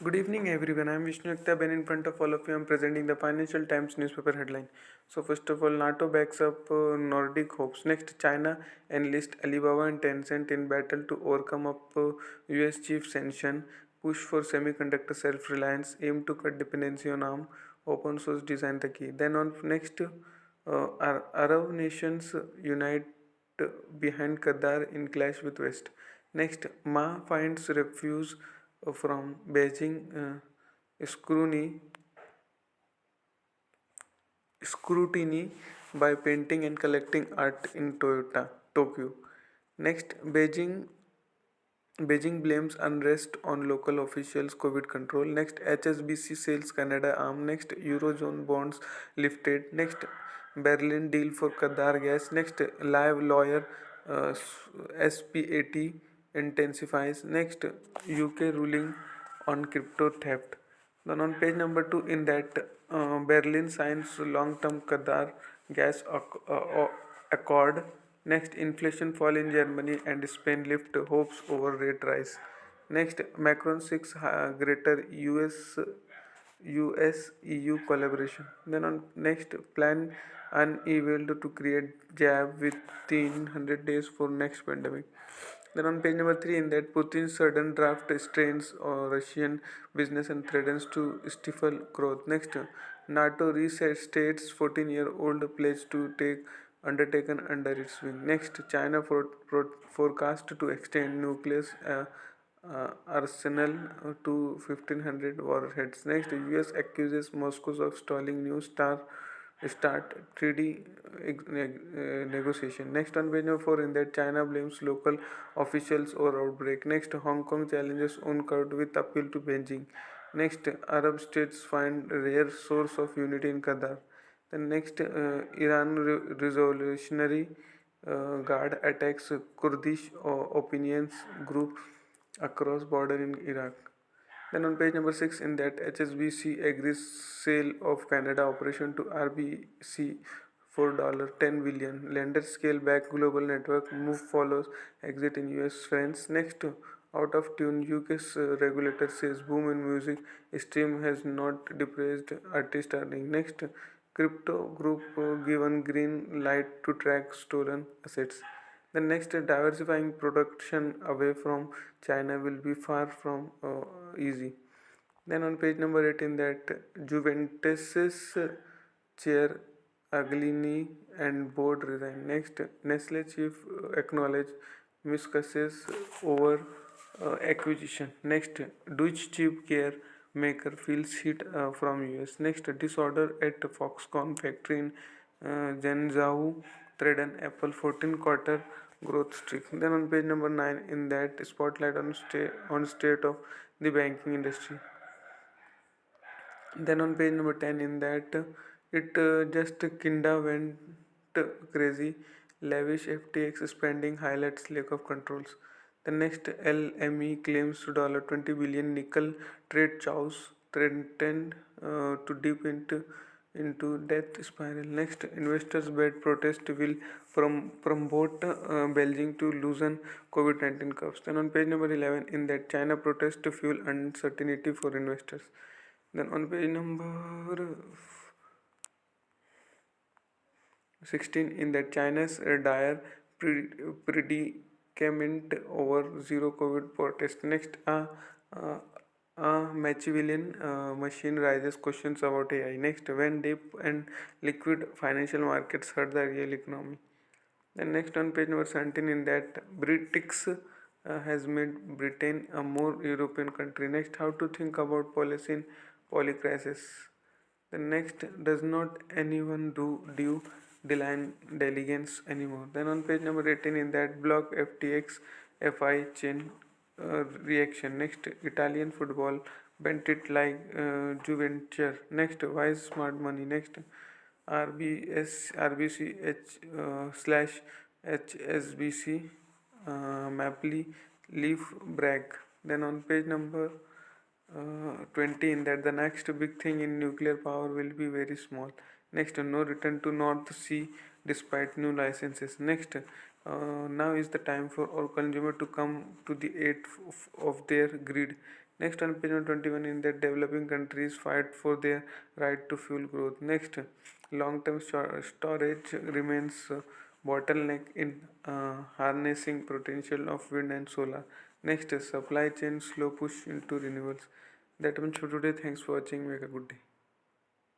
Good evening, everyone. I'm Vishnu Aktab, and in front of all of you, I'm presenting the Financial Times newspaper headline. So, first of all, NATO backs up Nordic hopes. Next, China enlists Alibaba and Tencent in battle to overcome US chief sanction. Push for semiconductor self-reliance. Aim to cut dependency on ARM. Open source design the key. Then on next, Arab nations unite behind Qatar in clash with West. Next, Ma finds refuge from Beijing scrutiny by painting and collecting art in Tokyo. Next, Beijing blames unrest on local officials' COVID control. Next, HSBC sales Canada arm. Next, Eurozone bonds lifted. Next, Berlin deal for Qatar gas. Next, live lawyer SPAT intensifies. Next, UK ruling on crypto theft. Then on page number 2, in that Berlin signs long-term Qatar gas accord. Next, inflation fall in Germany and Spain lift hopes over rate rise. Next, Macron seeks greater US EU collaboration. Then on next, plan unveiled to create jab within 100 days for next pandemic. Then on page number 3, in that Putin's sudden draft strains Russian business and threatens to stifle growth. Next, NATO resets states 14-year-old pledge to take undertaken under its wing. Next, China forecast to extend nuclear arsenal to 1500 warheads. Next, US accuses Moscow of stalling new start 3D negotiation. Next on page number 4, in that China blames local officials over outbreak. Next, Hong Kong challenges UNCTAD with appeal to Beijing. Next, Arab states find rare source of unity in Qatar. Then next, Iran Revolutionary Guard attacks Kurdish opinions group across border in Iraq. Then on page number 6, in that HSBC agrees sale of Canada operation to RBC for $10 billion. Lenders scale back global network. Move follows exit in US France. Next, out of tune, UK's regulator says boom in music stream has not depressed artist earning. Next, crypto group given green light to track stolen assets. The next, diversifying production away from China will be far from easy. Then on page number 18, that Juventus's chair Aglini and board resign. Next, Nestle chief acknowledge miscasses over acquisition. Next, Deutsche chip care maker feels hit from US. Next, disorder at Foxconn factory in Zhengzhou threaten Apple 14 quarter growth streak. Then on page number 9, in that spotlight on state of the banking industry. Then on page number 10, in that it just kinda went crazy. Lavish FTX spending highlights lack of controls. The next, LME claims $20 billion nickel trade chows threatened to dip into death spiral. Next, investors bet protest will promote Beijing to loosen COVID-19 curves. Then on page number 11, in that China protest to fuel uncertainty for investors. Then on page number 16, in that China's dire predicament over zero COVID protest. Next, Machiavellian machine raises questions about AI. Next, when deep and liquid financial markets hurt the real economy. Then next on page number 17, in that Brexit has made Britain a more European country. Next, how to think about policy in polycrisis. The next, does not anyone do due diligence anymore. Then on page number 18, in that block FTX FI chain reaction. Next, Italian football bent it like Juventus. Next, wise smart money. Next, RBCH slash HSBC Mapley Leaf Bragg. Then on page number 20, in that the next big thing in nuclear power will be very small. Next, no return to North Sea despite new licenses. Next, now is the time for all consumer to come to the aid of their grid. Next on page 121 in that developing countries fight for their right to fuel growth. Next, long-term storage remains bottleneck in harnessing potential of wind and solar. Next, supply chain slow push into renewables. That much for today. Thanks for watching. Make a good day.